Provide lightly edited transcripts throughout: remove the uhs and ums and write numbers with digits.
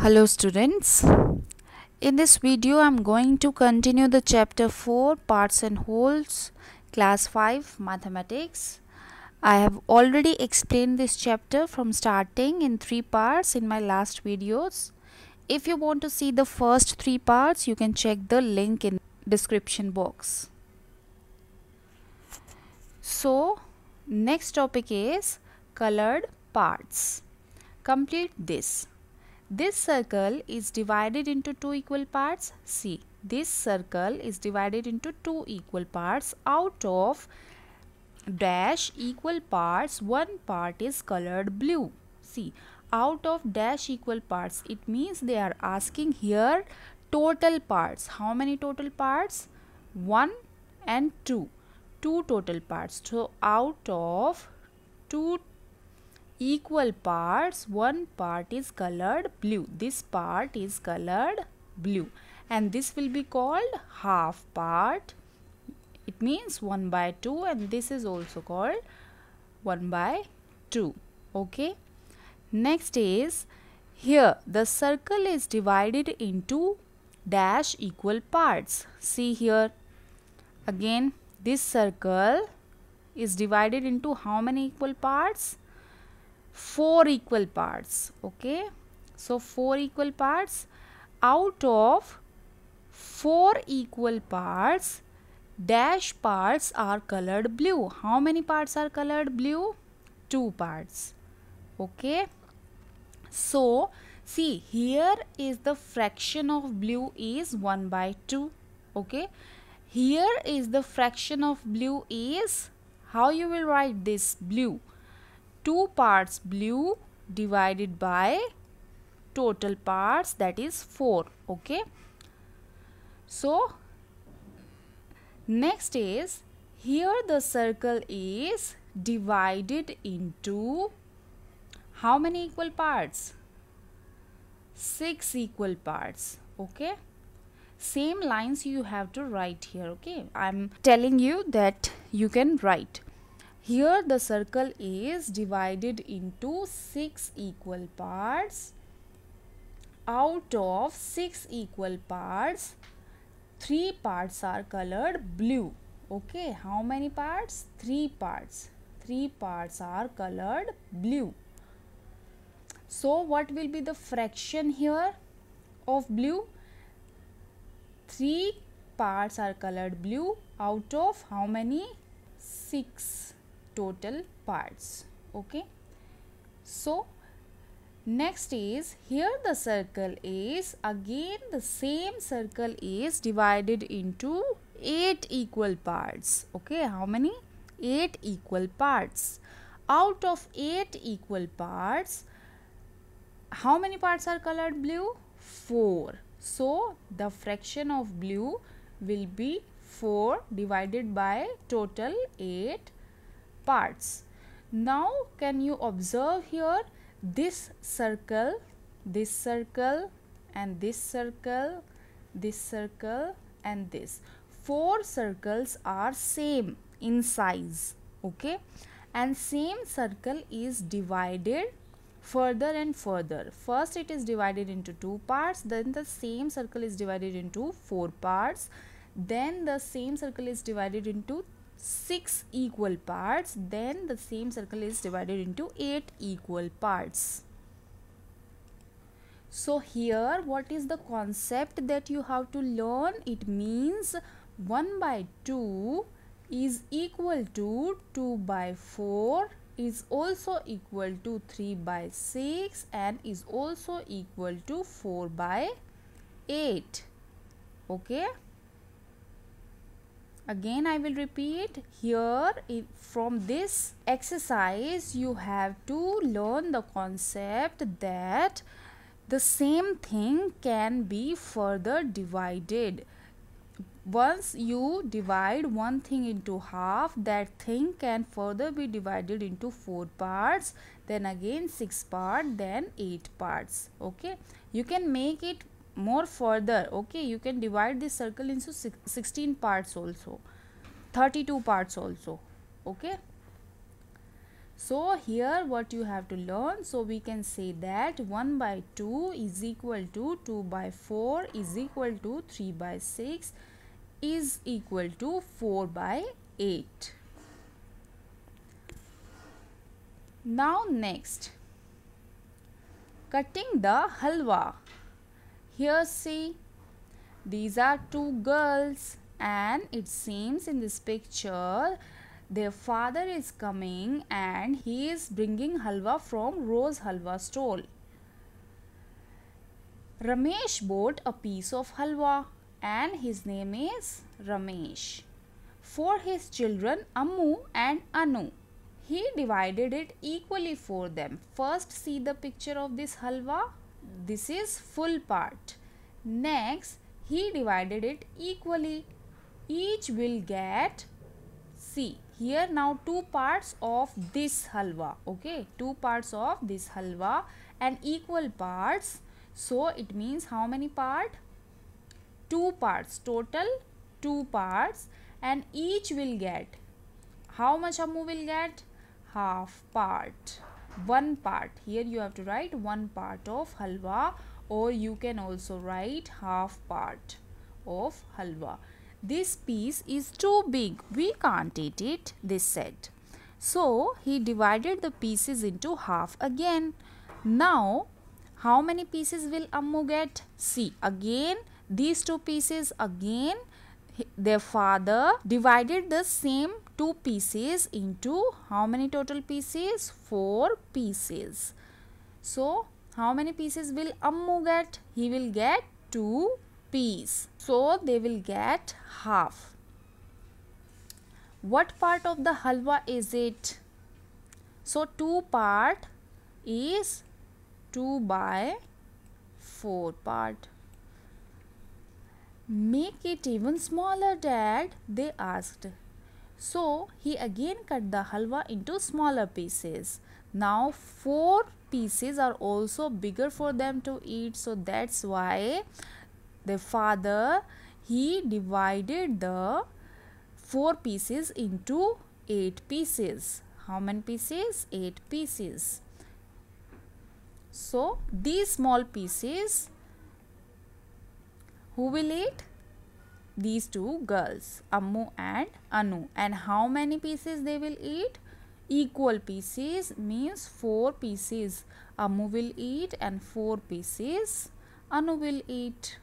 Hello students, in this video I am going to continue the chapter 4 parts and wholes class 5 mathematics. I have already explained this chapter from starting in 3 parts in my last videos. If you want to see the first 3 parts, you can check the link in description box. So next topic is colored parts. Complete this. This circle is divided into two equal parts. See, this circle is divided into two equal parts. Out of dash equal parts, one part is colored blue. See, out of dash equal parts, it means they are asking here total parts. How many total parts? 1 and 2. Two total parts. So, out of two equal parts, one part is colored blue. This part is colored blue and this will be called half part. It means 1 by 2 and this is also called 1 by 2. Okay. Next is here the circle is divided into dash equal parts. See here again, this circle is divided into how many equal parts? 4 equal parts. Okay, so 4 equal parts. Out of 4 equal parts, dash parts are colored blue. How many parts are colored blue? 2 parts. Okay, so see here is the fraction of blue is 1 by 2. Okay, here is the fraction of blue is, how you will write this blue? 2 parts blue divided by total parts, that is 4. Okay, so next is here the circle is divided into how many equal parts? 6 equal parts. Okay, same lines you have to write here. Okay, I'm telling you that you can write. Here the circle is divided into 6 equal parts. Out of 6 equal parts, 3 parts are colored blue. Okay, how many parts? 3 parts. 3 parts are colored blue. So what will be the fraction here of blue? 3 parts are colored blue out of how many? 6 total parts. Okay, so next is here the circle is, again the same circle is divided into 8 equal parts. Okay, how many? 8 equal parts. Out of 8 equal parts, how many parts are colored blue? 4. So the fraction of blue will be 4 divided by total 8 parts. Now can you observe here this circle and this circle, this circle and this. 4 circles are same in size. Okay, and same circle is divided further and further. First it is divided into 2 parts, then the same circle is divided into 4 parts, then the same circle is divided into 6 equal parts, then the same circle is divided into 8 equal parts. So here what is the concept that you have to learn? It means 1 by 2 is equal to 2 by 4 is also equal to 3 by 6 and is also equal to 4 by 8. Okay, again I will repeat here, from this exercise you have to learn the concept that the same thing can be further divided. Once you divide one thing into half, that thing can further be divided into 4 parts, then again 6 parts, then 8 parts. Okay, you can make it more further. Okay, you can divide this circle into 16 parts also, 32 parts also. Okay, So here what you have to learn, so we can say that 1 by 2 is equal to 2 by 4 is equal to 3 by 6 is equal to 4 by 8. Now next, cutting the halwa. Here see, these are two girls and it seems in this picture their father is coming and he is bringing halwa from Rose Halwa stall. Ramesh bought a piece of halwa and his name is Ramesh. For his children Ammu and Anu, he divided it equally for them. First see the picture of this halwa. This is full part. Next, he divided it equally. Each will get, see here now, two parts of this halwa. Okay, two parts of this halwa and equal parts. So it means how many parts? Two parts. Total two parts, and each will get, how much Ammu will get? Half part. One part. Here you have to write one part of halwa, or you can also write half part of halwa. This piece is too big, we can't eat it, they said. So he divided the pieces into half again. Now how many pieces will Ammu get? See, again these two pieces, again their father divided the same two pieces into how many total pieces? 4 pieces. So how many pieces will Ammu get? He will get 2 pieces. So they will get half. What part of the halwa is it? So 2 part is 2 by 4 part. Make it even smaller, Dad, they asked. So he again cut the halwa into smaller pieces. Now 4 pieces are also bigger for them to eat, so that's why the father, he divided the 4 pieces into 8 pieces. How many pieces? 8 pieces. So these small pieces, who will eat? These two girls, Ammu and Anu. And how many pieces they will eat? Equal pieces, means 4 pieces Ammu will eat and 4 pieces Anu will eat.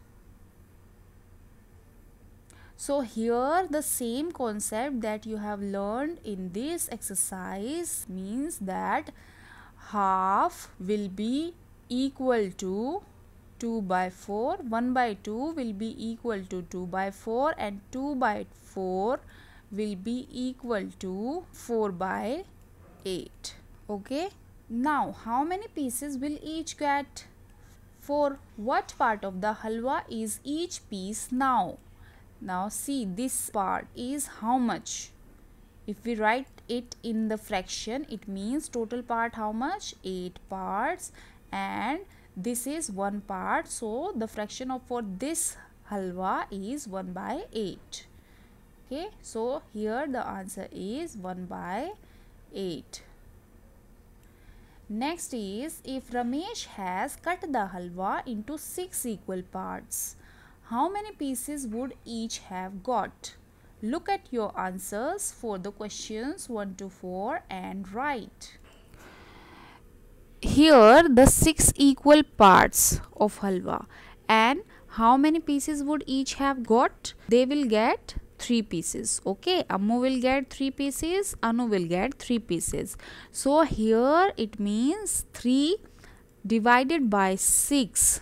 So here the same concept that you have learned in this exercise means that half will be equal to 2 by 4, 1 by 2 will be equal to 2 by 4 and 2 by 4 will be equal to 4 by 8. Okay. Now how many pieces will each get? 4. What part of the halwa is each piece now? Now see, this part is how much? If we write it in the fraction, it means total part how much? 8 parts, and this is 1 part, so the fraction of for this halwa is 1 by 8. Okay, so here the answer is 1 by 8. Next is, if Ramesh has cut the halwa into 6 equal parts, how many pieces would each have got? Look at your answers for the questions 1 to 4 and write. Here the 6 equal parts of halwa, and how many pieces would each have got? They will get 3 pieces. Okay, Ammu will get 3 pieces, Anu will get 3 pieces. So here it means 3 divided by 6,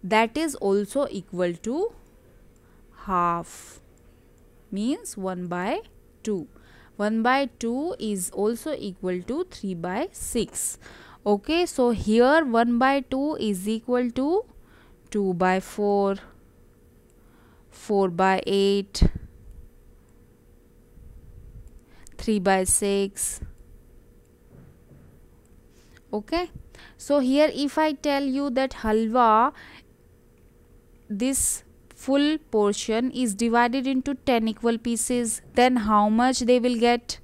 that is also equal to half, means 1 by 2. 1 by 2 is also equal to 3 by 6. Okay, so here 1 by 2 is equal to 2 by 4, 4 by 8, 3 by 6. Okay, so here if I tell you that halwa, this full portion is divided into 10 equal pieces, then how much they will get?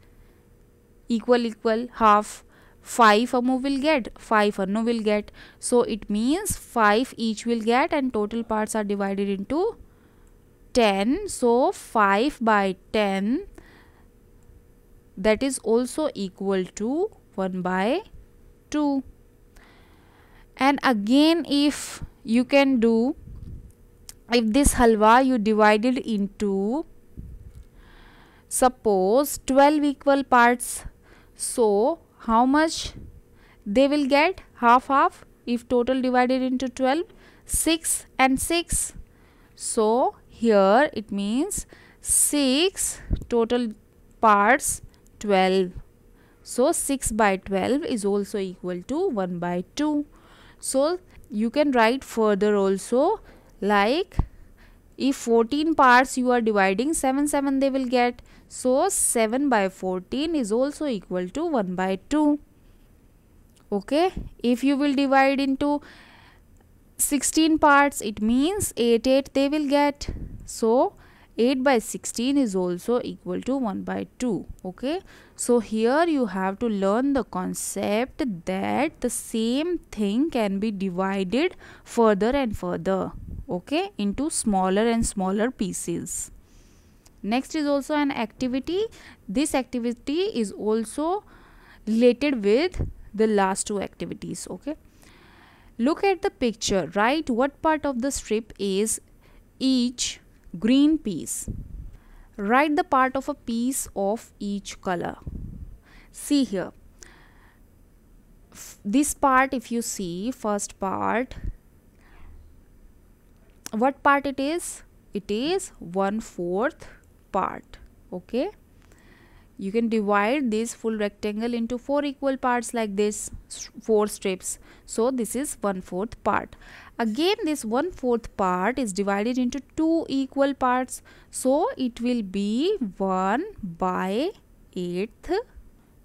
equal half. 5 Amu will get, 5 Anu will get. So it means 5 each will get, and total parts are divided into 10. So 5 by 10, that is also equal to 1 by 2. And again, if you can do, if this halwa you divided into, suppose 12 equal parts, so how much they will get? Half half. If total divided into 12, 6 and 6. So here it means 6 total parts 12. So 6 by 12 is also equal to 1 by 2. So you can write further also, like if 14 parts you are dividing, 7 they will get. So 7 by 14 is also equal to 1 by 2. Okay, if you will divide into 16 parts, it means 8 they will get. So 8 by 16 is also equal to 1 by 2. Okay, so here you have to learn the concept that the same thing can be divided further and further, okay, into smaller and smaller pieces. Next is also an activity. This activity is also related with the last two activities. Okay, look at the picture. Write what part of the strip is each green piece. Write the part of a piece of each color. See here, this part, if you see, first part, what part it is? It is 1/4 part. Okay, you can divide this full rectangle into 4 equal parts like this, 4 strips. So this is 1/4 part. Again, this 1/4 part is divided into 2 equal parts. So it will be 1 by 8.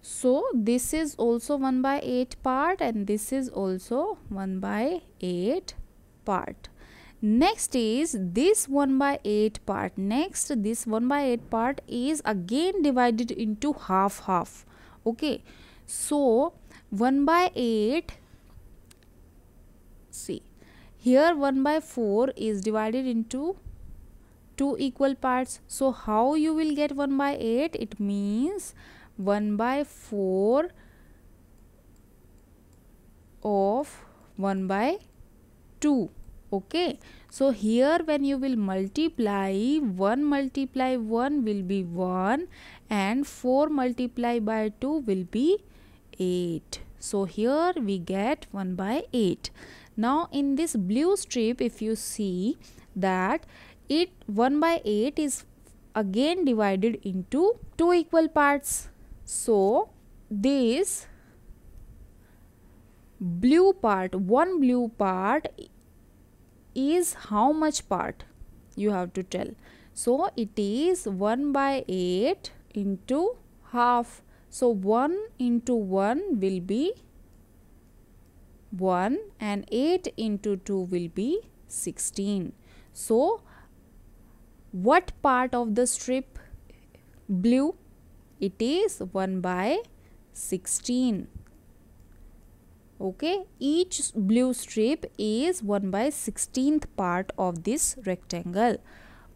So this is also 1 by 8 part, and this is also 1 by 8 part. Next is this 1 by 8 part. Next, this 1 by 8 part is again divided into half. Okay, so 1 by 8, see here, 1 by 4 is divided into 2 equal parts. So how you will get 1 by 8? It means 1 by 4 of 1 by 2. Okay, so here when you will multiply, 1 multiply 1 will be 1, and 4 multiply by 2 will be 8. So here we get 1 by 8. Now in this blue strip, if you see that it 1 by 8 is again divided into 2 equal parts. So this blue part, one blue part is how much part? You have to tell. So it is 1 by 8 into half. So 1 into 1 will be 1, and 8 into 2 will be 16. So what part of the strip blue? It is 1 by 16. Okay, each blue strip is 1 by 16th part of this rectangle.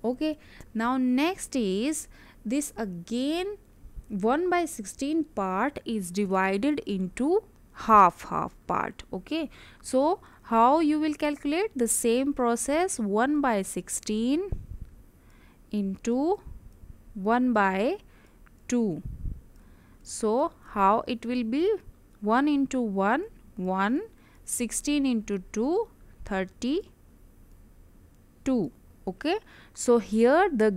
Okay, now next is this again 1 by 16 part is divided into half part. Okay, so how you will calculate? The same process, 1 by 16 into 1 by 2. So how it will be? 1 into 1, 1, 16 into 2, 32. Okay, so here the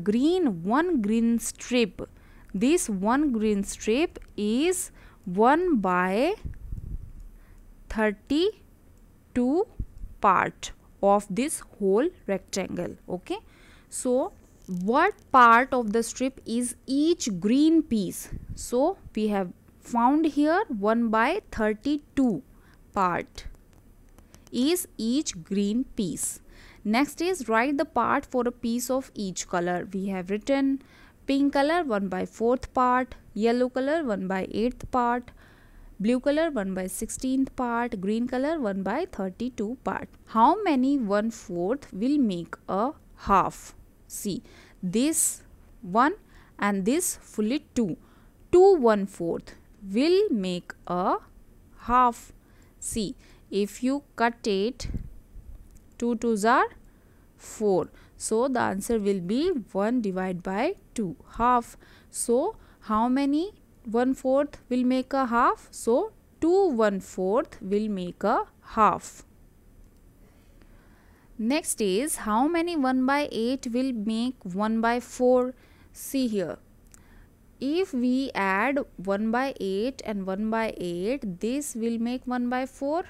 one green strip, this one green strip is 1 by 32 part of this whole rectangle. Okay, so what part of the strip is each green piece? So we have found here 1 by 32 part is each green piece. Next is write the part for a piece of each color. We have written Pink color 1 by 4th part, yellow color 1 by 8th part, blue color 1 by 16th part, green color 1 by 32 part. How many 1/4 will make a half? See, this 1 and this fully 2. 2 1/4 will make a half. See, if you cut it, 2 2s are 4. So the answer will be 1 divided by 2, half. So how many 1/4 will make a half? So 2 1/4 will make a half. Next is how many 1 by 8 will make 1 by 4? See here. If we add 1 by 8 and 1 by 8, this will make 1 by 4.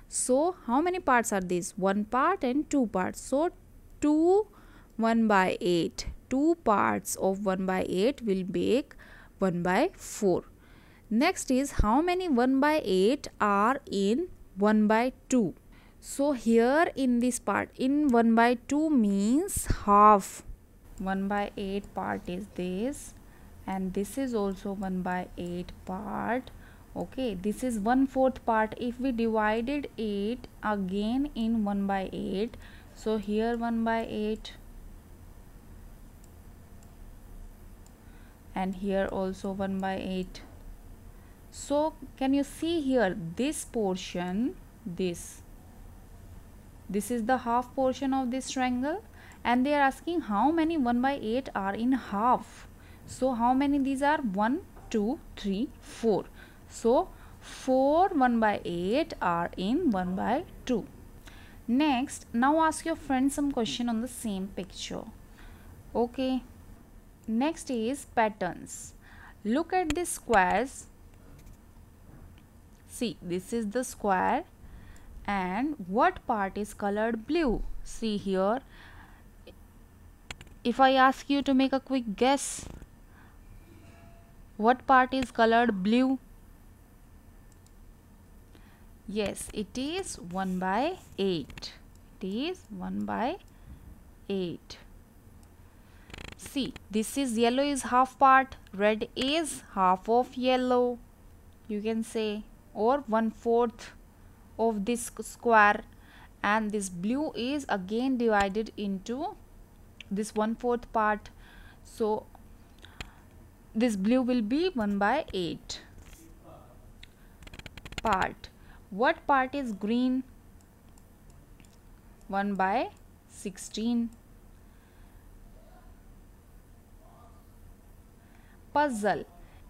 So how many parts are these? 1 part and 2 parts. So 2 1 by 8. 2 parts of 1 by 8 will make 1 by 4. Next is how many 1 by 8 are in 1 by 2. So here in this part, in 1 by 2 means half. 1 by 8 part is this, and this is also 1 by 8 part. Okay, this is 1/4 part. If we divided it again in 1 by 8, so here 1 by 8 and here also 1 by 8. So can you see here this portion, this is the half portion of this triangle, and they are asking how many 1 by 8 are in half. So how many these are? 1 2 3 4. So 4 1 by 8 are in 1 by 2. Next, now ask your friend some question on the same picture. Okay. Next is patterns. Look at these squares. See, this is the square, and what part is colored blue? See here. If I ask you to make a quick guess, what part is colored blue? Yes, it is 1 by 8. It is 1 by 8. See, this is yellow is half part, red is half of yellow, you can say, or 1/4 of this square, and this blue is again divided into this 1/4 part. So this blue will be 1 by 8 part. What part is green? 1 by 16. Puzzle.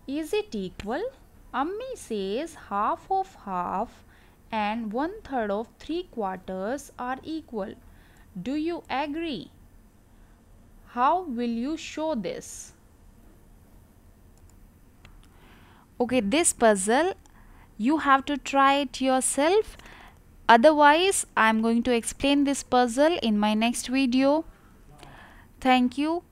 Is it equal? Ammi says half of half and 1/3 of 3/4 are equal. Do you agree? How will you show this? Okay, this puzzle you have to try it yourself. Otherwise, I am going to explain this puzzle in my next video. Thank you.